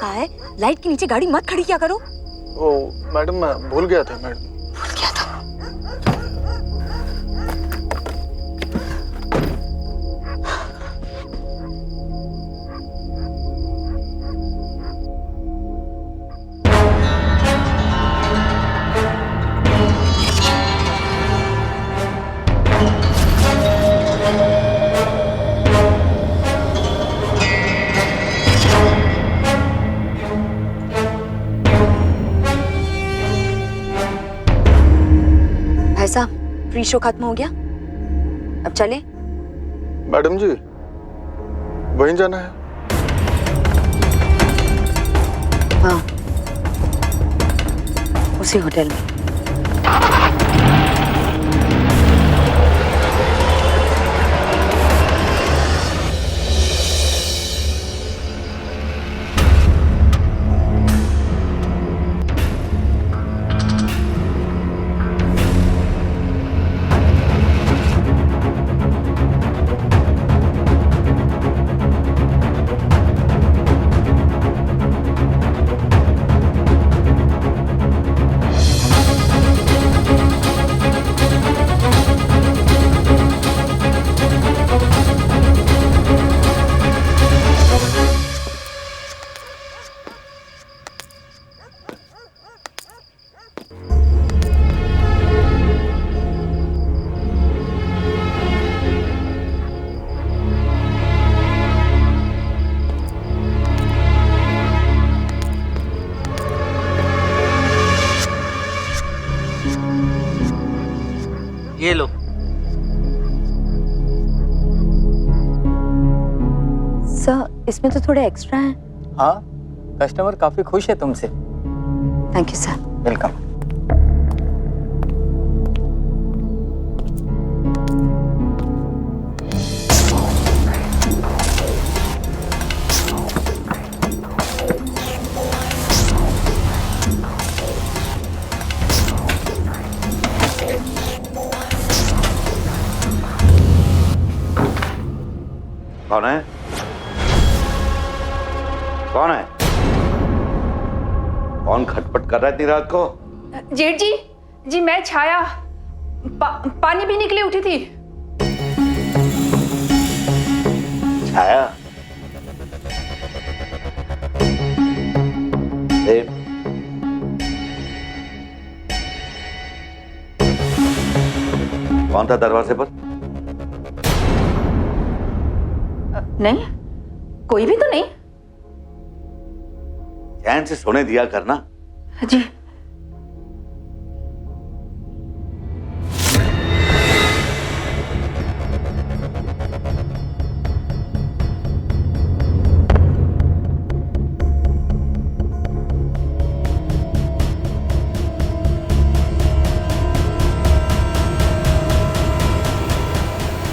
कहा है लाइट के नीचे गाड़ी मत खड़ी किया करो। ओ मैडम मैं भूल गया था मैडम। भूल गया था? भाई साहब प्री शो खत्म हो गया, अब चले? मैडम जी वहीं जाना है? हाँ उसी होटल में। ये लो। सर इसमें तो थोड़े एक्स्ट्रा हैं। हाँ कस्टमर काफी खुश है तुमसे। Thank you sir. वेलकम। कौन है? कौन है? कौन खटपट कर रहा है इतनी रात को? जेठ जी, जी मैं छाया पानी पीने के लिए उठी थी। छाया? कौन था दरवाजे पर? नहीं कोई भी तो नहीं। चैन से सोने दिया करना। जी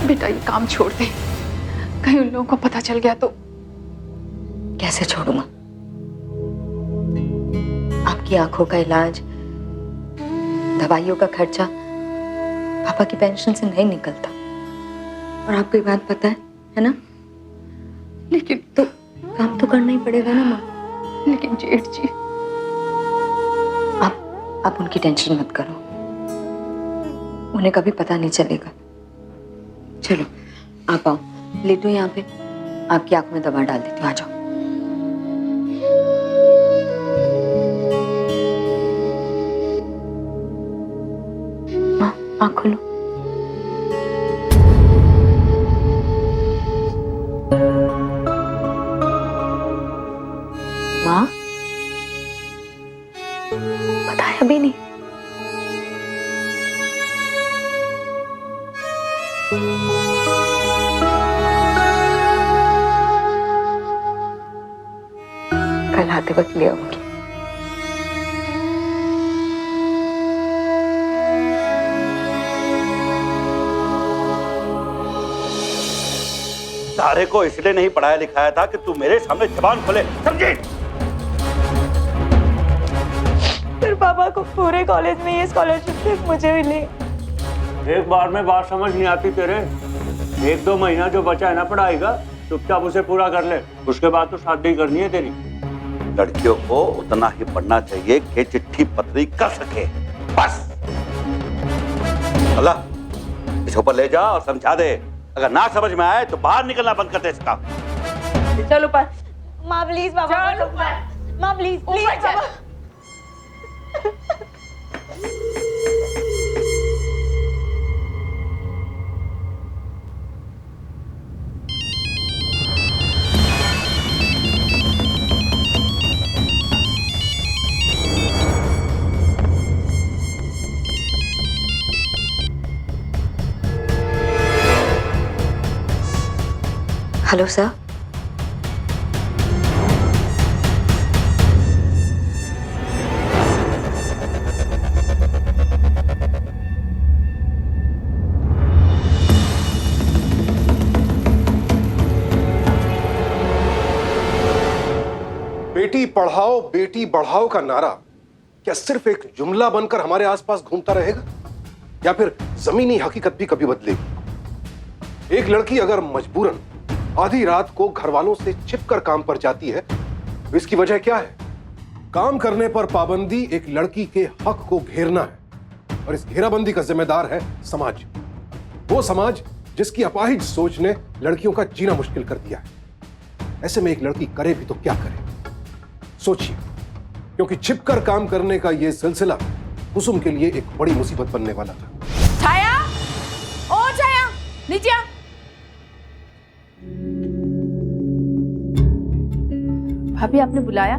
बेटा ये काम छोड़ दे, कहीं उन लोगों को पता चल गया तो। कैसे छोड़ूंगा? आपकी आंखों का इलाज, दवाइयों का खर्चा पापा की पेंशन से नहीं निकलता। और आपको ये बात पता है ना? लेकिन तो काम तो करना ही पड़ेगा ना माँ। लेकिन जेठ जी आप उनकी टेंशन मत करो, उन्हें कभी पता नहीं चलेगा। चलो आप आओ, लेटो यहाँ पे, आपकी आंख में दवा डाल देती हूँ, आ जाओ। माँ आँख खोलो। माँ बताया अभी नहीं? कल आते वक्त ले आऊंगी। तारे को इसलिए नहीं पढ़ाया लिखाया था कि तू मेरे सामने जबान खोले, समझी? फिर पापा को पूरे कॉलेज में ये स्कॉलरशिप सिर्फ मुझे मिली। एक बार में बात समझ नहीं आती तेरे। 1-2 महीना जो बचा है ना पढ़ाई का, चुपचाप उसे पूरा कर ले, उसके बाद तो शादी करनी है तेरी। लड़कियों को उतना ही पढ़ना चाहिए कि चिट्ठी पत्री कर सके, बस। अल्लाह इस ऊपर ले जा और समझा दे, अगर ना समझ में आए तो बाहर निकलना बंद कर दे इसका। चलो ऊपर। माँ प्लीज बाबा, माँ please please Baba. Hello sir. Beti Padhao बेटी बढ़ाओ का नारा क्या सिर्फ एक जुमला बनकर हमारे आसपास घूमता रहेगा, या फिर जमीनी हकीकत भी कभी बदलेगी? एक लड़की अगर मजबूरन आधी रात को घर वालों से छिपकर काम पर जाती है तो इसकी वजह क्या है? काम करने पर पाबंदी एक लड़की के हक को घेरना है, और इस घेराबंदी का जिम्मेदार है समाज। वो समाज जिसकी अपाहिज सोच ने लड़कियों का जीना मुश्किल कर दिया है। ऐसे में एक लड़की करे भी तो क्या करे? सोचिए, क्योंकि छिपकर काम करने का यह सिलसिला कुसुम के लिए एक बड़ी मुसीबत बनने वाला था। छाया, ओ छाया, नीचे आ। भाभी आपने बुलाया?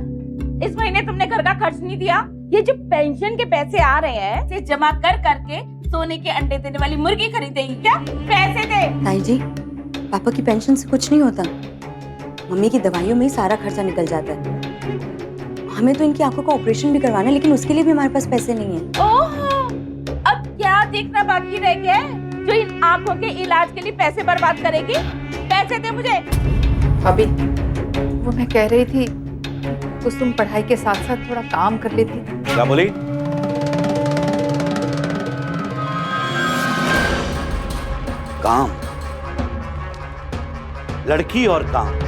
इस महीने तुमने घर का खर्च नहीं दिया। ये जो पेंशन के पैसे आ रहे हैं इसे जमा कर करके सोने के अंडे देने वाली मुर्गी खरीदेगी क्या? पैसे दे। ताई जी, पापा की पेंशन से कुछ नहीं होता, मम्मी की दवाइयों में ही सारा खर्चा निकल जाता है। हमें तो इनकी आंखों का ऑपरेशन भी करवाना है, लेकिन उसके लिए भी हमारे पास पैसे नहीं है। ओहो, अब क्या देखना बाकी रह गया है जो इन आंखों के इलाज के लिए पैसे बर्बाद करेगी? पैसे दे मुझे। भाभी, वो मैं कह रही थी कुसुम पढ़ाई के साथ साथ थोड़ा काम कर लेती। क्या बोली? काम? लड़की और काम?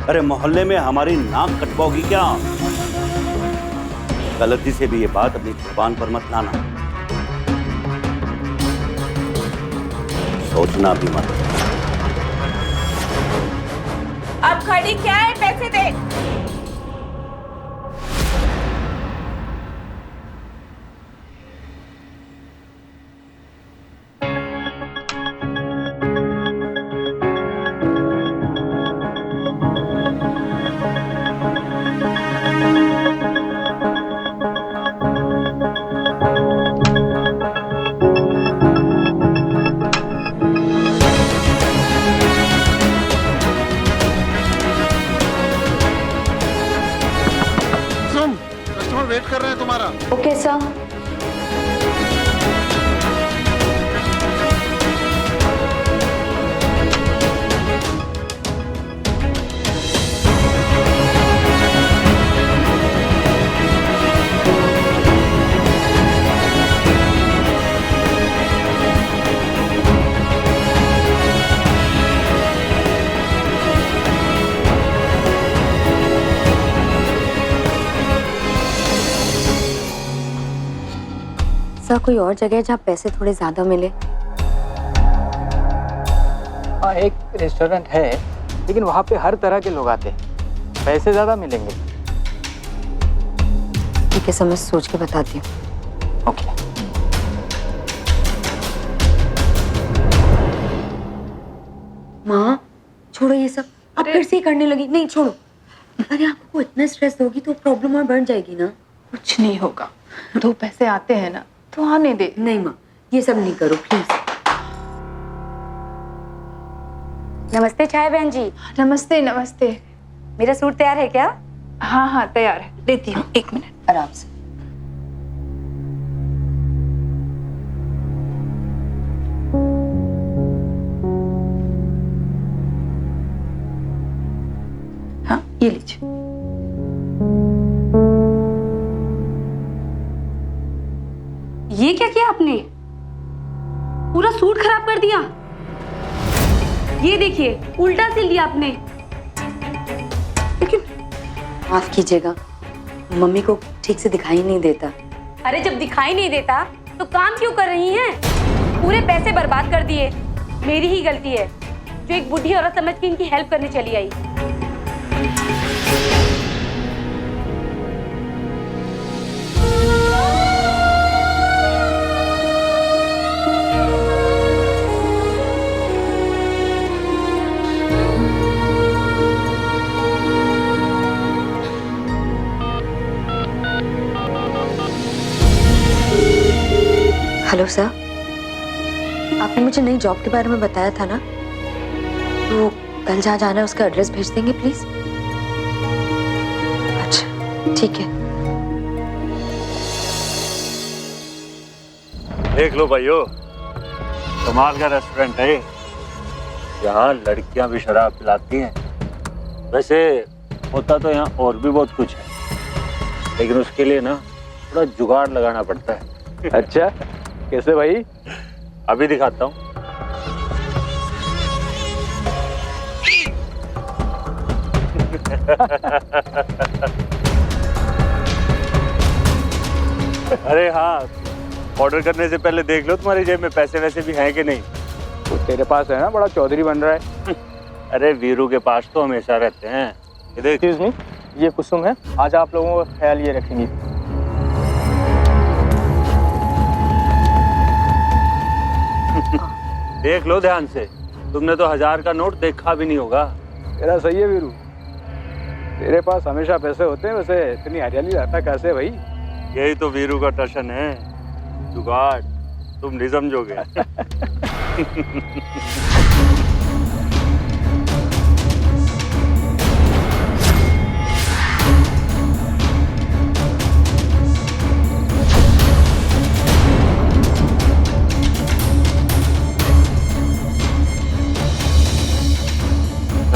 अरे मोहल्ले में हमारी नाक कटवाओगी क्या? गलती से भी ये बात अपनी जुबान पर मत लाना, सोचना भी मत। अब खड़ी क्या है? पैसे दे। कस्टमर वेट कर रहे हैं तुम्हारा। Okay sir. सर, कोई और जगह जहाँ पैसे थोड़े ज्यादा मिले? हाँ, एक रेस्टोरेंट है, लेकिन वहाँ पे हर तरह के लोग आते हैं, पैसे ज्यादा मिलेंगे। ठीक है सर, मैं सोच के बताती हूँ। ओके। माँ, छोड़ो ये सब, अब फिर से ही करने लगी। नहीं छोड़ो, अरे आपको इतना स्ट्रेस होगी तो प्रॉब्लम और बढ़ जाएगी ना। कुछ नहीं होगा, 2 पैसे आते हैं ना तो आने दे। नहीं माँ, ये सब नहीं करो प्लीज। नमस्ते छाया बहन जी। नमस्ते नमस्ते। मेरा सूट तैयार है क्या? हाँ हाँ तैयार है, देती हूँ, 1 मिनट। आराम से। हाँ ये लीजिए। ये क्या किया आपने? पूरा सूट खराब कर दिया। ये देखिए, उल्टा सिल दिया आपने। माफ कीजिएगा, मम्मी को ठीक से दिखाई नहीं देता। अरे जब दिखाई नहीं देता तो काम क्यों कर रही हैं? पूरे पैसे बर्बाद कर दिए। मेरी ही गलती है जो एक बूढ़ी औरत समझ के इनकी हेल्प करने चली आई। हेलो सर, आपने मुझे नई जॉब के बारे में बताया था ना, तो कल जहाँ जाना है उसका एड्रेस भेज देंगे प्लीज। अच्छा ठीक है। देख लो भाइयों, कमाल का रेस्टोरेंट है यहाँ लड़कियां भी शराब पिलाती हैं। वैसे होता तो यहाँ और भी बहुत कुछ है, लेकिन उसके लिए ना थोड़ा जुगाड़ लगाना पड़ता है। अच्छा, कैसे भाई? अभी दिखाता हूँ। अरे हाँ, ऑर्डर करने से पहले देख लो तुम्हारी जेब में पैसे वैसे भी हैं कि नहीं। तो तेरे पास है ना, बड़ा चौधरी बन रहा है। अरे वीरू के पास तो हमेशा रहते हैं। ये देख। एक्सक्यूज मी, ये कुसुम है। आज आप लोगों का ख्याल ये रखेंगी। देख लो ध्यान से, तुमने तो 1000 का नोट देखा भी नहीं होगा। तेरा सही है वीरू, तेरे पास हमेशा पैसे होते हैं। वैसे इतनी हरियाली रहता कैसे भाई? यही तो वीरू का टशन है, जुगाड़। तुम नहीं समझोगे।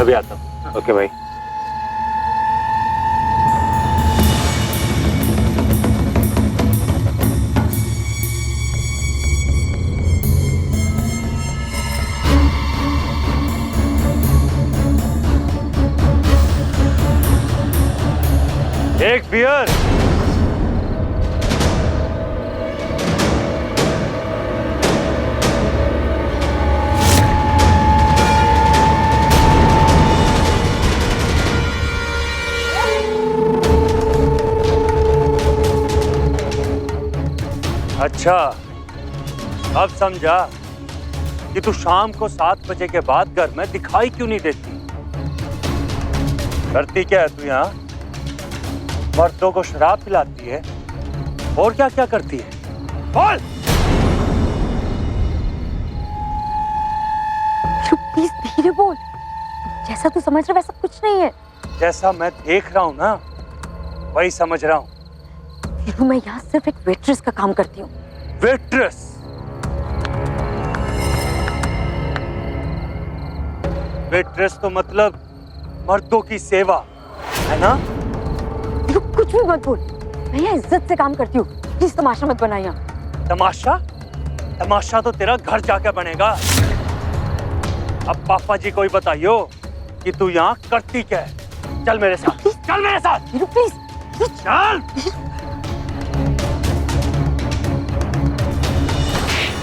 अभी आता हूँ। ओके भाई। एक बियर। अच्छा, अब समझा कि तू शाम को 7 बजे के बाद घर में दिखाई क्यों नहीं देती। करती क्या है तू यहाँ? मर्दों को शराब पिलाती है और क्या क्या करती है? बोल। प्लीज धीरे बोल, जैसा तू समझ रहा वैसा कुछ नहीं है। जैसा मैं देख रहा हूँ ना, वही समझ रहा हूँ। वीरू, मैं यहाँ सिर्फ एक वेट्रेस का काम करती हूँ। वेट्रेस? वेट्रेस तो मतलब मर्दों की सेवा है ना? वीरू, कुछ भी मत बोल, मैं यहाँ इज्जत से काम करती हूँ। प्लीज तमाशा मत बना यहाँ। तमाशा? तमाशा तो तेरा घर जाके बनेगा। अब पापा जी को ही बताइयो कि तू यहाँ करती क्या है। चल मेरे साथ, चल मेरे साथ। वीरू प्लीज, चल।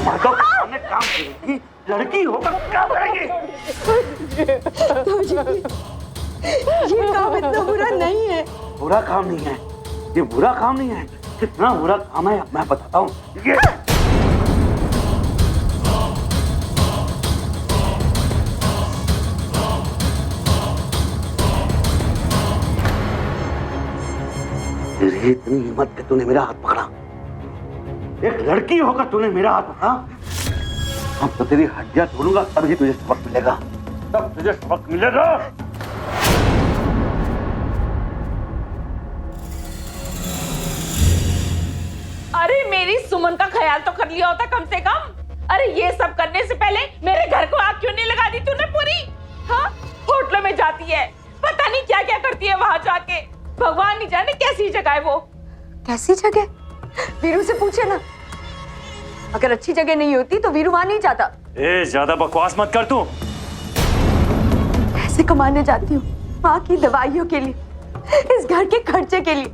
मर्दों के सामने काम करेगी, लड़की होकर क्या करेगी? ये काम इतना बुरा नहीं है। बुरा काम नहीं है, ये बुरा काम नहीं है। कितना बुरा काम है मैं बताता हूँ। ये तेरी इतनी हिम्मत कि तूने मेरा हाथ पकड़ा। एक लड़की होकर तूने मेरा हाथ पकड़ा। अब तो तेरी हड्डियां तोड़ूंगा, तभी तुझे सबक मिलेगा। तब तुझे सबक मिलेगा। अरे मेरी सुमन का ख्याल तो कर लिया होता कम से कम। अरे ये सब करने से पहले मेरे घर को आग क्यों नहीं लगा दी तूने पूरी? हाँ, होटलों में जाती है, पता नहीं क्या क्या करती है वहां जाके। भगवान नहीं जाने कैसी जगह है वो। कैसी जगह? वीरू से पूछे ना, अगर अच्छी जगह नहीं होती तो वीरू वहां नहीं जाता। ए, ज्यादा बकवास मत कर तू। पैसे कमाने जाती हूँ माँ की दवाइयों के लिए, इस घर के खर्चे के लिए।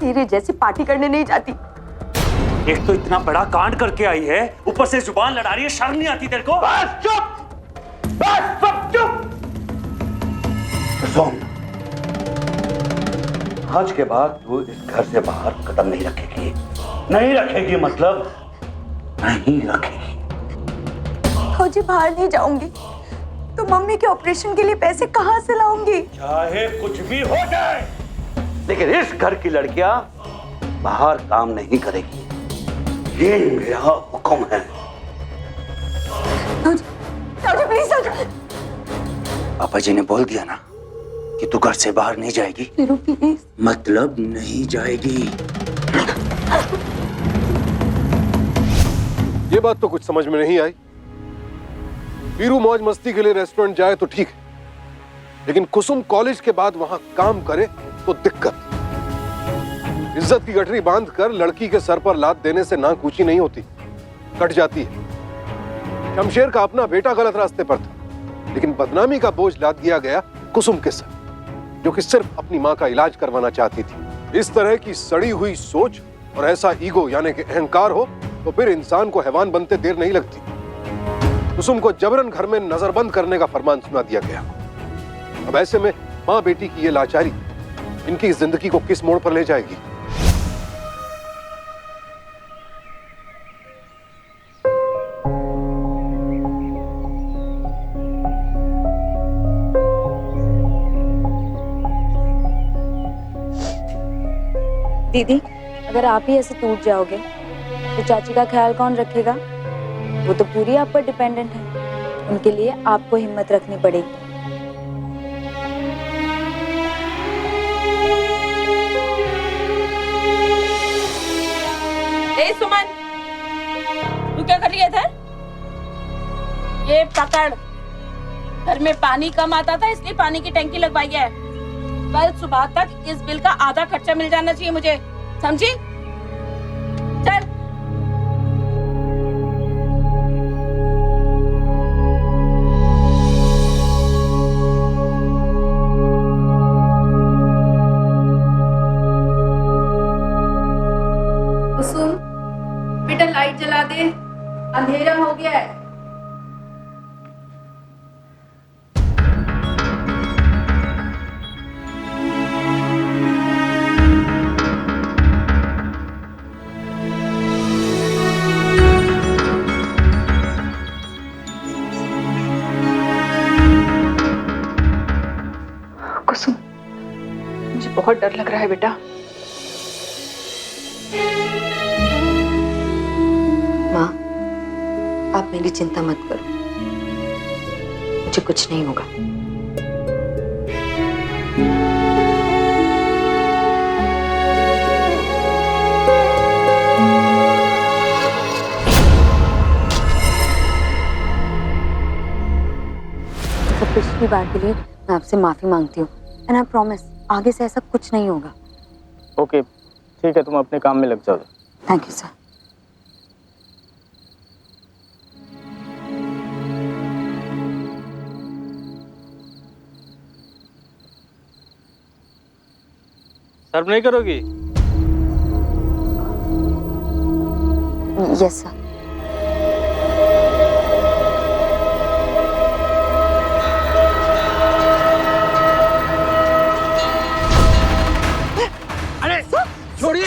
तेरे जैसी पार्टी करने नहीं जाती। एक तो इतना बड़ा कांड करके आई है, ऊपर से जुबान लड़ा रही है, शर्म नहीं आती तेरे को? बस चुप, बस सब चुप। सुन, आज के बाद तू इस घर से बाहर कदम नहीं रखेगी। नहीं रखेगी मतलब नहीं रखेगी। फौजी बाहर नहीं जाऊंगी तो मम्मी के ऑपरेशन के लिए पैसे कहां से लाऊंगी? चाहे कुछ भी हो जाए, लेकिन इस घर की लड़कियां बाहर काम नहीं करेगी। ये मेरा हुक्म है। फौजी प्लीज पापा जी ने बोल दिया ना कि तू घर से बाहर नहीं जाएगी। प्लीज। मतलब नहीं जाएगी। ये बात तो कुछ समझ में नहीं आई। वीरू मौज मस्ती के लिए रेस्टोरेंट जाए तो ठीक है, लेकिन कुसुम कॉलेज के बाद वहां काम करे तो दिक्कत। इज्जत की गठरी बांध कर लड़की के सर पर लात देने से नाक ऊंची नहीं होती, कट जाती है। शमशेर का अपना बेटा गलत रास्ते पर था, लेकिन बदनामी का बोझ लाद दिया गया कुसुम के सर, जो कि सिर्फ अपनी मां का इलाज करवाना चाहती थी। इस तरह की सड़ी हुई सोच और ऐसा ईगो यानी कि अहंकार हो तो फिर इंसान को हैवान बनते देर नहीं लगती। कुसुम को जबरन घर में नजरबंद करने का फरमान सुना दिया गया। अब ऐसे में मां बेटी की ये लाचारी इनकी जिंदगी को किस मोड़ पर ले जाएगी? दीदी, अगर आप ही ऐसे टूट जाओगे तो चाची का ख्याल कौन रखेगा? वो तो पूरी आप पर डिपेंडेंट है। उनके लिए आपको हिम्मत रखनी पड़ेगी। ए सुमन, तू क्या कर रही है इधर? ये पकड़, घर में पानी कम आता था इसलिए पानी की टंकी लगवाई है। कल सुबह तक इस बिल का आधा खर्चा मिल जाना चाहिए मुझे, समझी? चल। कुसुम, बेटा लाइट जला दे, अंधेरा हो गया है। कुसुम, मुझे बहुत डर लग रहा है बेटा। माँ, आप मेरी चिंता मत करो, मुझे कुछ नहीं होगा। सब पिछली बार के लिए मैं आपसे माफी मांगती हूँ, एंड आई प्रॉमिस आगे से ऐसा कुछ नहीं होगा। ओके, ठीक है, तुम अपने काम में लग जाओ। Thank you sir. सर्व नहीं करोगी? Yes sir.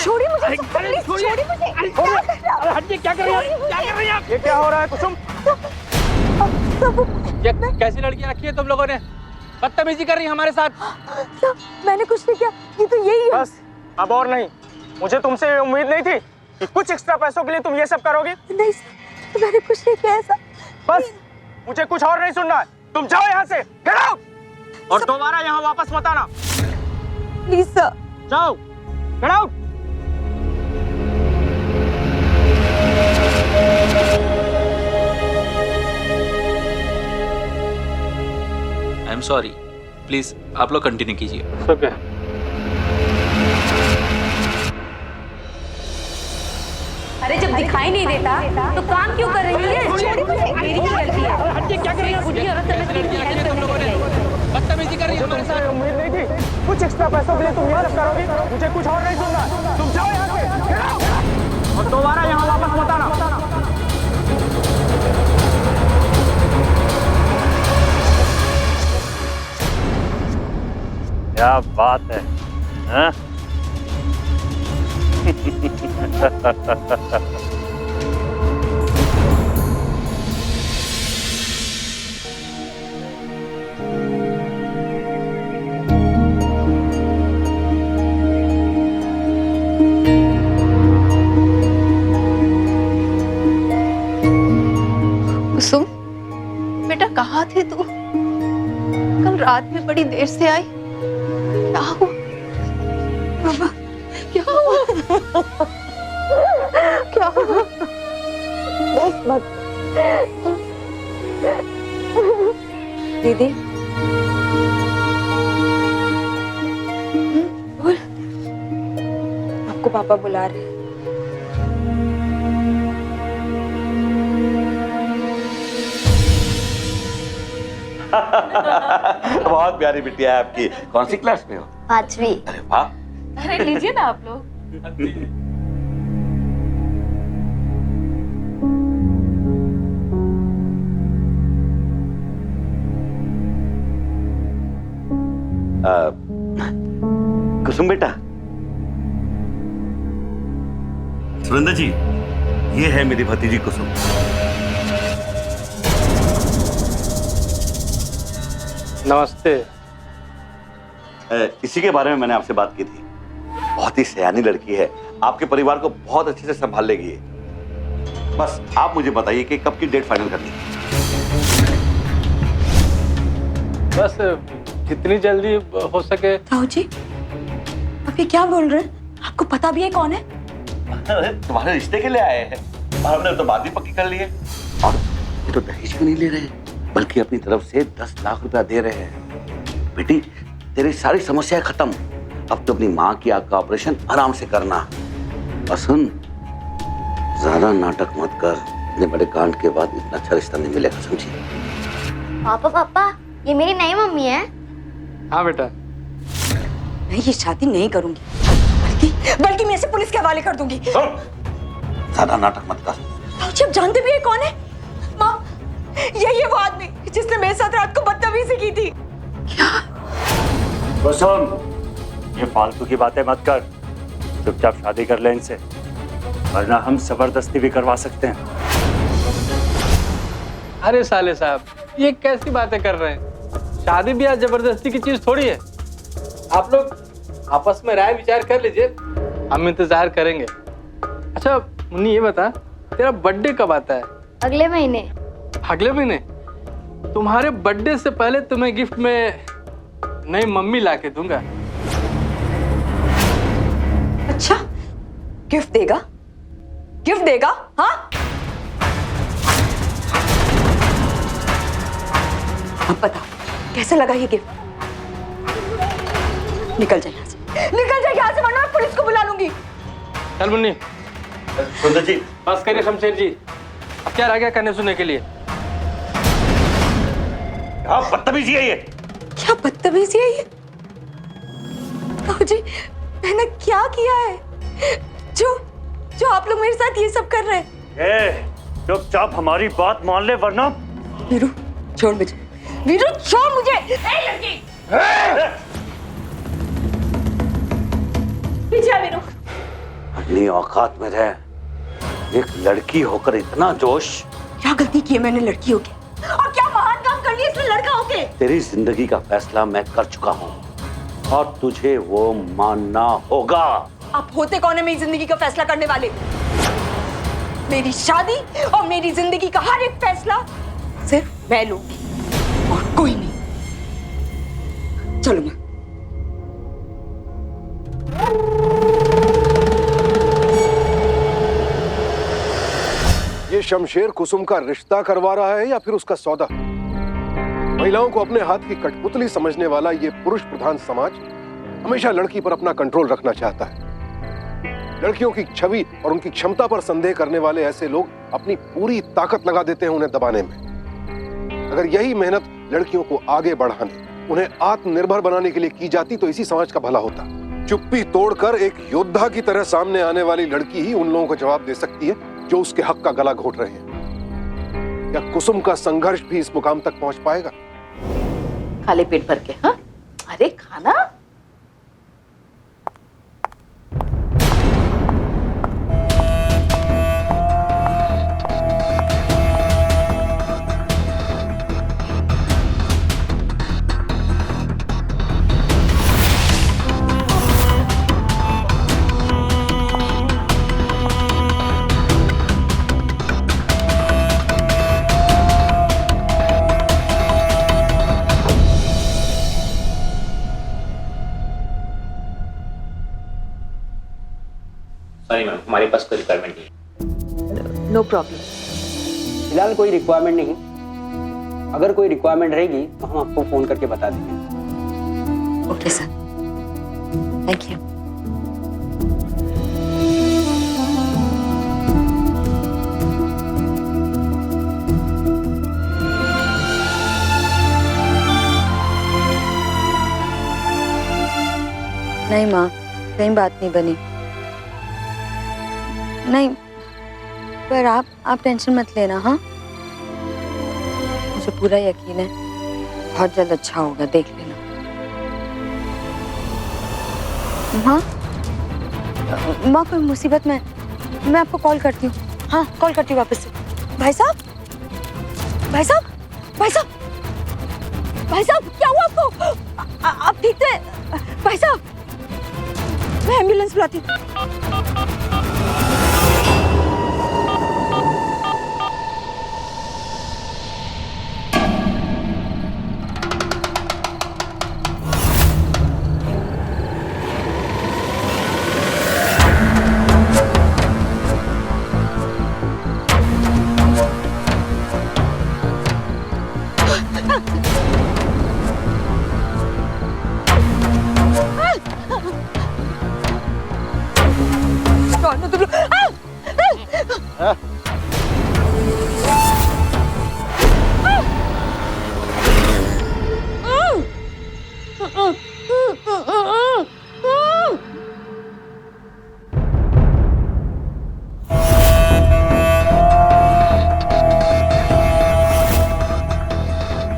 छोड़िए मुझे, प्लीज छोड़िए मुझे। अरे हटिए, क्या कर रही हैं? क्या कर रही हैं आप? ये क्या हो रहा है कुसुम? ये कैसी लड़की रखी है तुम लोगों ने? बदतमीजी कर रही है हमारे साथ। मैंने कुछ नहीं किया, ये तो यही है। बस, अब और नहीं। मुझे तुमसे उम्मीद नहीं थी कि कुछ एक्स्ट्रा पैसों के लिए तुम ये सब करोगे। नहीं सर, मैंने कुछ नहीं किया ऐसा। बस, मुझे कुछ और नहीं सुनना है। तुम जाओ यहाँ से, गेट आउट। और दोबारा यहाँ वापस मत आना। Please sir. जाओ, get out. I am sorry, please आप लोग कंटिन्यू कीजिए। ओके। अरे जब दिखाई नहीं देता तो काम क्यों कर रही है? मेरी ही गलती है। हटिए, क्या कर रही है? बुढ़ी औरत समझ के हेल्प करने के लिए। बदतमीजी कर रही है हमारे साथ। उम्मीद नहीं थी। कुछ एक्स्ट्रा पैसों के लिए तुम ये सब करोगी? मुझे कुछ और नहीं सुनना। तुम जाओ यहाँ से, Get out! और दोबारा यहाँ वापस मत आना। क्या बात है, हाँ? कुसुम, बेटा कहाँ थे तू? कल रात में बड़ी देर से आई। क्या हुआ? बाबा, क्या हुआ? क्या हुआ? बस मत। दीदी बोल। आपको पापा बुला रहे हैं। बहुत प्यारी बिटिया है आपकी। कौन सी क्लास में हो? 5वीं। अरे वाह। अरे लीजिए ना आप लोग। कुसुम बेटा, सुरेंद्र जी, ये है मेरी भतीजी कुसुम। नमस्ते। इसी के बारे में मैंने आपसे बात की थी। बहुत ही सयानी लड़की है, आपके परिवार को बहुत अच्छे से संभाल लेगी ये। बस आप मुझे बताइए कि कब की डेट फाइनल करनी है। बस जितनी जल्दी हो सके। ताऊ जी, आप ये क्या बोल रहे हैं? आपको पता भी है कौन है? तुम्हारे रिश्ते के लिए आए हैं और हमने तो बात भी पक्की कर ली है। और ये तो दहेज भी नहीं ले रहे, बल्कि अपनी तरफ से 10 लाख रुपया दे रहे हैं। बेटी, तेरी सारी समस्याएं खत्म। अब तो अपनी माँ की आँख का ऑपरेशन आराम से करना। और सुन, ज्यादा नाटक मत कर। इतने बड़े कांड के बाद इतना अच्छा रिश्ता नहीं मिलेगा, समझी? पापा, ये मेरी नई मम्मी है। हाँ बेटा। मैं ये शादी नहीं करूंगी, बल्कि मैं इसे पुलिस के हवाले कर दूंगी। ज्यादा नाटक मत कर। ताऊ जी, आप जानते भी है कौन है? माँ, ये वो आदमी जिसने मेरे साथ रात को बदतमीजी की थी। कुसुम, ये फालतू की बातें मत कर। चुपचाप शादी कर ले इनसे, वरना हम जबरदस्ती भी करवा सकते हैं। अरे साले साहब, ये कैसी बातें कर रहे हैं? शादी भी आज जबरदस्ती की चीज थोड़ी है। आप लोग आपस में राय विचार कर लीजिए, हम इंतजार करेंगे। अच्छा मुन्नी, ये बता, तेरा बर्थडे कब आता है? अगले महीने। अगले महीने? तुम्हारे बर्थडे से पहले तुम्हें गिफ्ट में नई मम्मी लाके दूंगा। अच्छा, गिफ्ट देगा? गिफ्ट देगा? हाँ? अब बताओ, कैसे लगा ये गिफ्ट? निकल जाए यहाँ से, निकल जाए यहाँ से, वरना मैं पुलिस को बुला लूंगी। चल मुन्नी। सुंदर जी, बस करिए शमशेर जी, अब क्या रह गया करने सुनने के लिए? क्या बदतमीजी है ये? क्या बदतमीजी है ये? ताऊ जी, मैंने क्या किया है जो आप लोग मेरे साथ ये सब कर रहे हैं? चुपचाप हमारी बात मान ले, वरना। वीरू, छोड़ मुझे। वीरू, छोड़ मुझे। लड़की पीछे आ वीरू। अपनी औकात में रह। एक लड़की होकर इतना जोश। क्या गलती की है मैंने लड़की होके? और क्या महान काम कर लिया इसने लड़का होके? तेरी जिंदगी का फैसला मैं कर चुका हूँ और तुझे वो मानना होगा। आप होते कौन है मेरी जिंदगी का फैसला करने वाले? मेरी शादी और मेरी जिंदगी का हर एक फैसला सिर्फ मैं लूंगी और कोई नहीं। चलो मैं। ये शमशेर कुसुम का रिश्ता करवा रहा है या फिर उसका सौदा? महिलाओं को अपने हाथ की कठपुतली समझने वाला ये पुरुष प्रधान समाज हमेशा लड़की पर अपना कंट्रोल रखना चाहता है। लड़कियों की छवि और उनकी क्षमता पर संदेह करने वाले ऐसे लोग अपनी पूरी ताकत लगा देते हैं उन्हें दबाने में। अगर यही मेहनत लड़कियों को आगे बढ़ाने उन्हें आत्मनिर्भर बनाने के लिए की जाती तो इसी समाज का भला होता। चुप्पी तोड़कर एक योद्धा की तरह सामने आने वाली लड़की ही उन लोगों को जवाब दे सकती है जो उसके हक का गला घोट रहे हैं। क्या कुसुम का संघर्ष भी इस मुकाम तक पहुंच पाएगा? खाली पेट भर के। हाँ, अरे खाना। सॉरी मैम, हमारे पास कोई रिक्वायरमेंट नहीं। No problem. फिलहाल कोई रिक्वायरमेंट नहीं, अगर कोई रिक्वायरमेंट रहेगी तो हम आपको फोन करके बता देंगे। Okay sir, thank you. नहीं माँ, कहीं बात नहीं बनी। नहीं, पर आप टेंशन मत लेना। हाँ, मुझे पूरा यकीन है बहुत जल्द अच्छा होगा, देख लेना। माँ कोई मुसीबत में, मैं आपको कॉल करती हूँ। हाँ, कॉल करती हूँ वापस से। भाई साहब, भाई साहब, भाई साहब, भाई साहब, क्या हुआ आपको? आप ठीक थे? भाई साहब, मैं एम्बुलेंस बुलाती हूँ।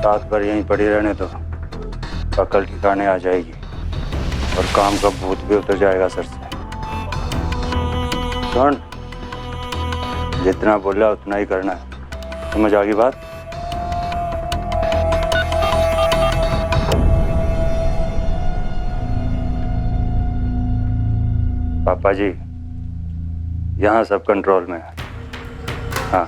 रात भर यहीं पड़ी रहने तो अकल ठिकाने आ जाएगी और काम का भूत भी उतर जाएगा सर से। सुन, जितना बोला उतना ही करना है, समझ आ गई बात? पापा जी, यहाँ सब कंट्रोल में है। हाँ,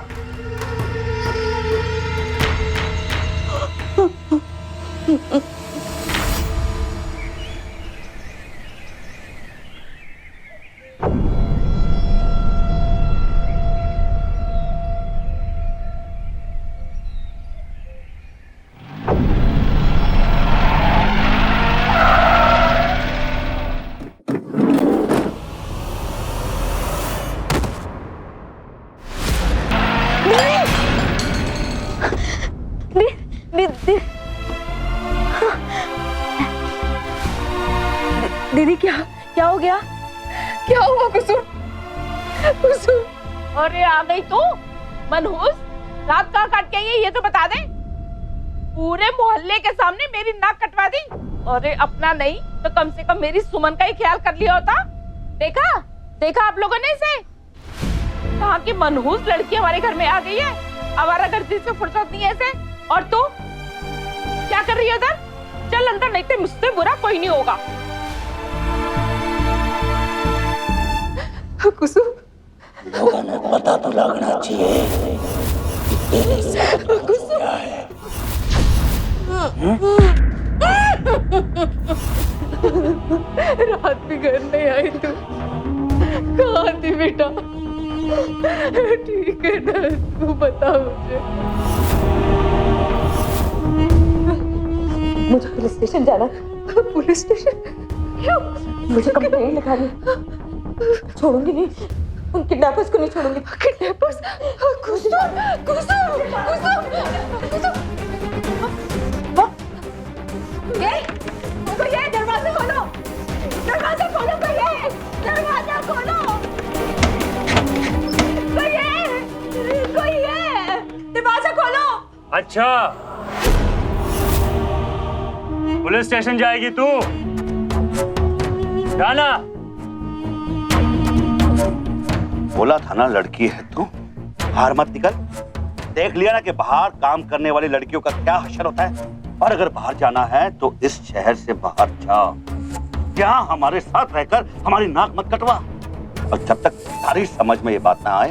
दीदी, क्या हो गया? क्या हुआ कुसुम? कुसुम, अरे आ गई तू। मनहूस, रात कहाँ काट के आई है ये तो बता दे। पूरे मोहल्ले के सामने मेरी नाक कटवा दी। अरे अपना नहीं तो कम से कम मेरी सुमन का ही ख्याल कर लिया होता। देखा आप लोगों ने इसे? कहाँ की मनहूस लड़की हमारे घर में आ गई है। आवारागर्दी से फुर्सत नहीं है इसे। और तू क्या कर रही है उधर? चल अंदर, नहीं तो मुझसे बुरा कोई नहीं होगा। कुसुम, लोगों ने पता तो लगना चाहिए कि तेरे साथ क्या है। रात भी घर नहीं आई तू, कहाँ थी बेटा? ठीक है ना, तू बता मुझे पुलिस स्टेशन जाना। पुलिस स्टेशन क्यों? मुझे कंप्लेंट लिखानी। छोड़ूंगी नहीं, उन किडनैपर्स को नहीं छोड़ूंगी। किडनैपर्स? कुसुम, कुसुम, कुसुम, कुसुम। अच्छा, पुलिस स्टेशन जाएगी तू? जाना। बोला था ना लड़की है तू, बाहर मत निकल। देख लिया ना कि बाहर काम करने वाली लड़कियों का क्या हशर होता है। और अगर बाहर जाना है तो इस शहर से बाहर जा, यहाँ हमारे साथ रहकर हमारी नाक मत कटवा। और जब तक सारी समझ में ये बात ना आए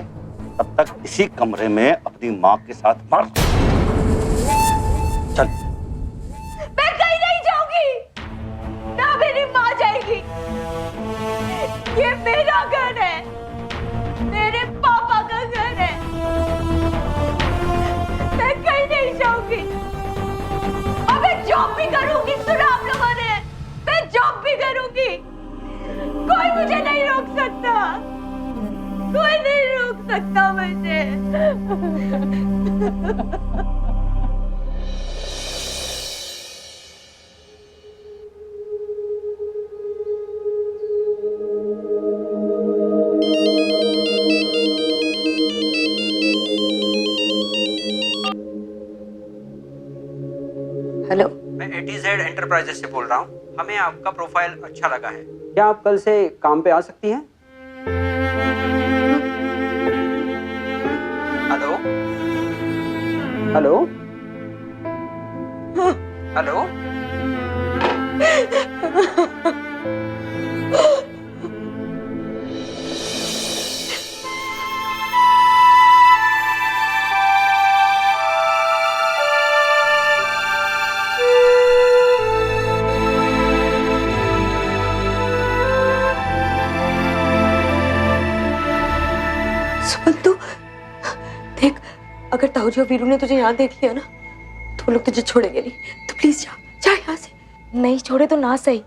तब तक इसी कमरे में अपनी माँ के साथ मर। चल। मैं कहीं नहीं जाऊंगी, ना मेरी माँ जाएगी। ये मेरा घर है, मेरे पापा का घर है। मैं कहीं नहीं जाऊंगी और मैं जॉब भी करूंगी। सुना आप लोगों ने, मैं जॉब भी करूंगी। कोई मुझे नहीं रोक सकता, कोई नहीं रोक सकता मुझे। हेलो, मैं ATZ एंटरप्राइजेस से बोल रहा हूँ। हमें आपका प्रोफाइल अच्छा लगा है। क्या आप कल से काम पे आ सकती हैं? Hello hello hello. अगर ताऊजी और वीरू ने तुझे यहाँ देख लिया ना तो वो लोग तुझे छोड़ेंगे नहीं। तो प्लीज जा जा यहाँ से। नहीं छोड़े तो ना सही,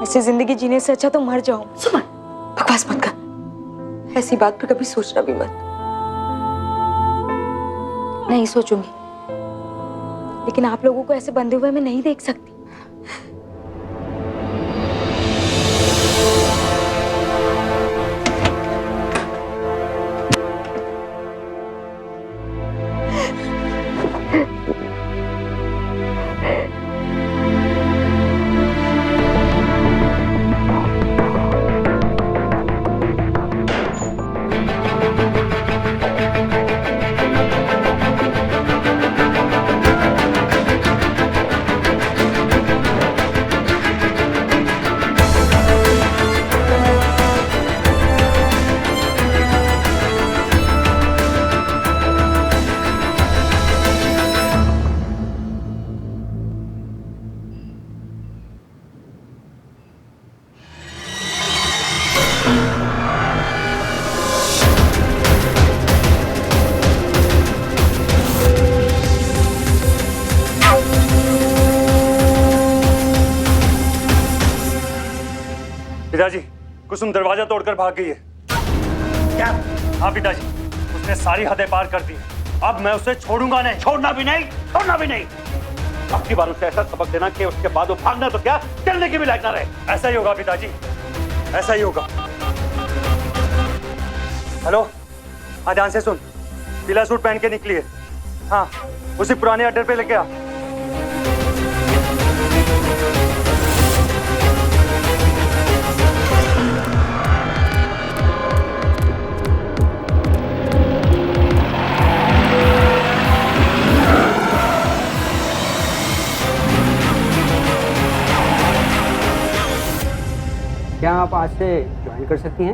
ऐसे जिंदगी जीने से अच्छा तो मर जाओ। सुमन बकवास मत कर, ऐसी बात पर कभी सोचना भी मत। नहीं सोचूंगी, लेकिन आप लोगों को ऐसे बंधे हुए मैं नहीं देख सकती। पिताजी, कुसुम दरवाजा तोड़कर भाग गई है। क्या? हाँ पिताजी, उसने सारी हदें पार कर दी। अब मैं उसे छोड़ूंगा नहीं। छोड़ना भी नहीं, छोड़ना भी नहीं। अब की बार उसे ऐसा सबक देना कि उसके बाद वो भागना तो क्या, चलने की भी लायक ना रहे। ऐसा ही होगा पिताजी, ऐसा ही होगा। हेलो, हाँ ध्यान से सुन, पीला सूट पहन के निकली है। हाँ, उसी पुराने अड्डे पे लेके आ। क्या आप आज से ज्वाइन कर सकती हैं?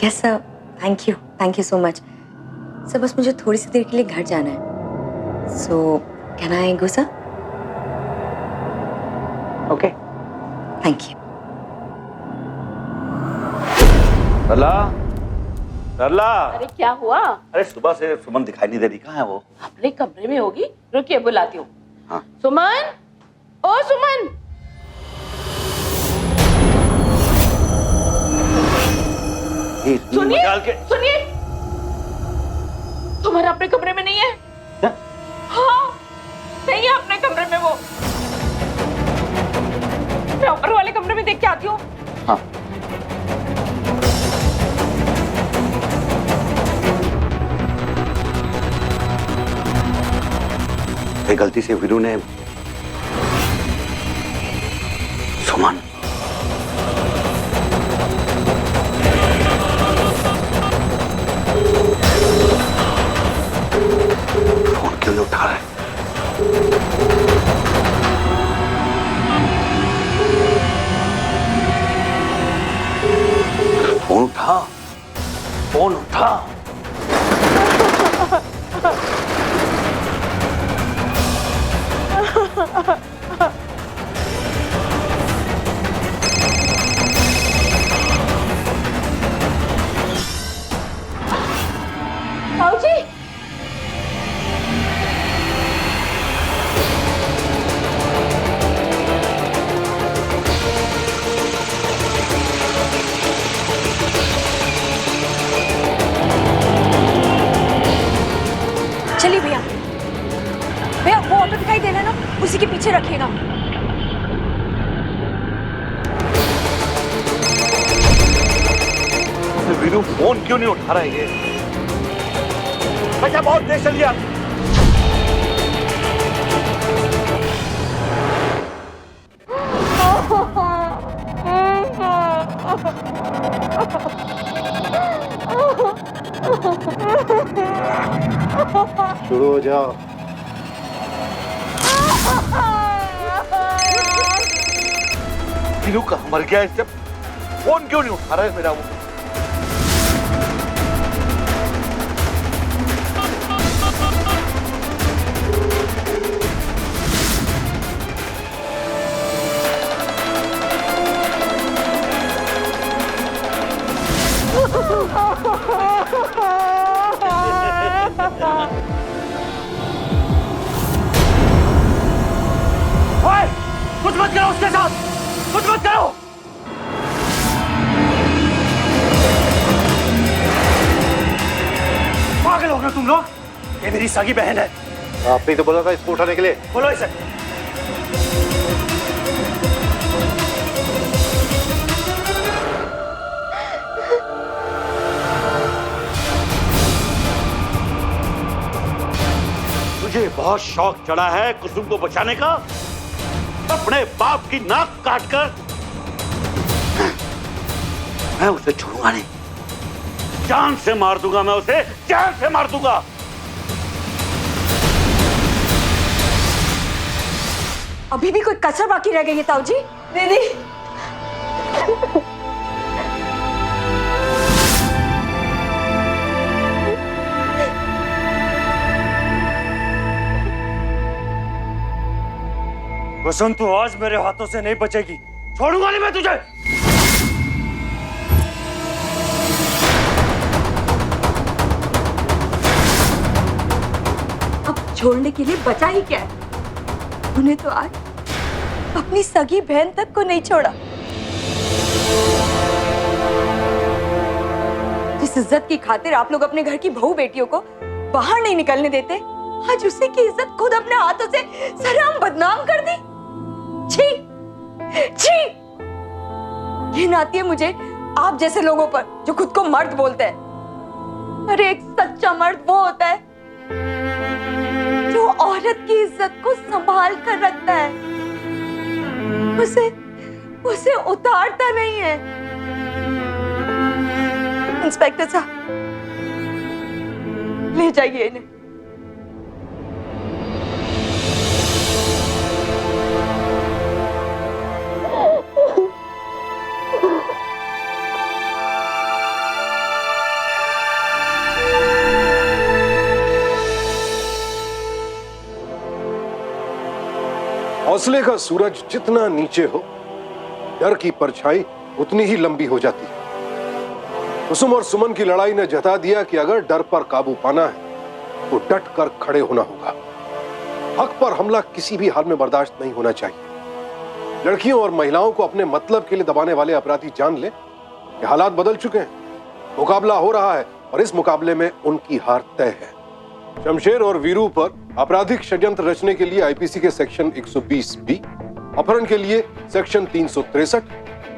Yes sir, thank you so much sir. बस मुझे थोड़ी सी देर के लिए घर जाना है। So can I go sir? Okay, thank you. Sarla, Sarla. अरे क्या हुआ? अरे सुबह से सुमन दिखाई नहीं दे रही, कहाँ है वो? अपने कमरे में होगी, रुकिए बुलाती हूँ। हाँ। सुमन, ओ सुमन। सुनिए, सुनिए, तुम्हारा अपने कमरे में नहीं है? क्या? हाँ, नहीं है अपने कमरे में वो। मैं ऊपर वाले कमरे में देख के आती हूँ। हाँ। ये गलती से वीरू ने सुमन फोन क्यों नहीं उठा रहा है? फोन उठा, फोन उठा। भाऊजी चलिए भैया, भैया वो ऑटो दिखाई दे रहा है ना, उसी के पीछे रखिएगा। वीरू फोन क्यों नहीं उठा रहा है ये? बच्चा बहुत देर चल गया। शुरू हो जाओ। वीरू कहाँ मर गया? इससे फोन क्यों नहीं उठा रहा है मेरा वो? कुछ मत करो उसके साथ, कुछ मत करो। पागल हो गए तुम लोग? ये मेरी सगी बहन है। आपने तो बोला था इसको उठाने के लिए। बोलो इसे। मुझे बहुत शौक चढ़ा है कुसुम को बचाने का। अपने बाप की नाक काटकर मैं उसे छोड़ूंगा नहीं। जान से मार दूंगा, मैं उसे जान से मार दूंगा। अभी भी कोई कसर बाकी रह गई है ताऊ जी? दीदी कुसुम तू आज मेरे हाथों से नहीं बचेगी। छोड़ूंगा नहीं मैं तुझे। अब छोड़ने के लिए बचा ही क्या है? उन्हें तो आज अपनी सगी बहन तक को नहीं छोड़ा। जिस इज्जत की खातिर आप लोग अपने घर की बहू बेटियों को बाहर नहीं निकलने देते, आज उसी की इज्जत खुद अपने हाथों से सरेआम बदनाम कर दी। छी छी, घिन आती है मुझे आप जैसे लोगों पर जो खुद को मर्द बोलते हैं। अरे एक सच्चा मर्द वो होता है जो औरत की इज्जत को संभाल कर रखता है, उसे उतारता नहीं है। इंस्पेक्टर साहब, ले जाइए इन्हें। हौसले का सूरज जितना नीचे हो, डर की परछाई उतनी ही लंबी हो जाती है। कुसुम और सुमन की लड़ाई ने जता दिया कि अगर डर पर काबू पाना है तो डट कर खड़े होना होगा। हक पर हमला किसी भी हाल में बर्दाश्त नहीं होना चाहिए। लड़कियों और महिलाओं को अपने मतलब के लिए दबाने वाले अपराधी जान ले कि हालात बदल चुके हैं, मुकाबला हो रहा है और इस मुकाबले में उनकी हार तय है। शमशेर और वीरू पर आपराधिक षड्यंत्र रचने के लिए आईपीसी के सेक्शन 120 बी, अपहरण के लिए सेक्शन 363,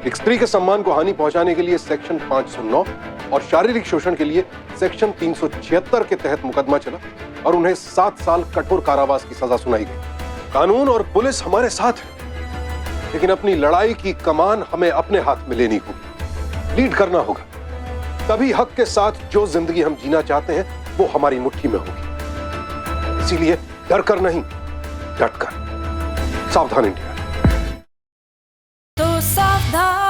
एक स्त्री के सम्मान को हानि पहुंचाने के लिए सेक्शन 509 और शारीरिक शोषण के लिए सेक्शन 376 के तहत मुकदमा चला और उन्हें 7 साल कठोर कारावास की सजा सुनाई गई। कानून और पुलिस हमारे साथ है, लेकिन अपनी लड़ाई की कमान हमें अपने हाथ में लेनी होगी, लीड करना होगा। तभी हक के साथ जो जिंदगी हम जीना चाहते हैं वो हमारी मुट्ठी में होगी। इसीलिए डर कर नहीं, डट कर। सावधान इंडिया। तो सावधान।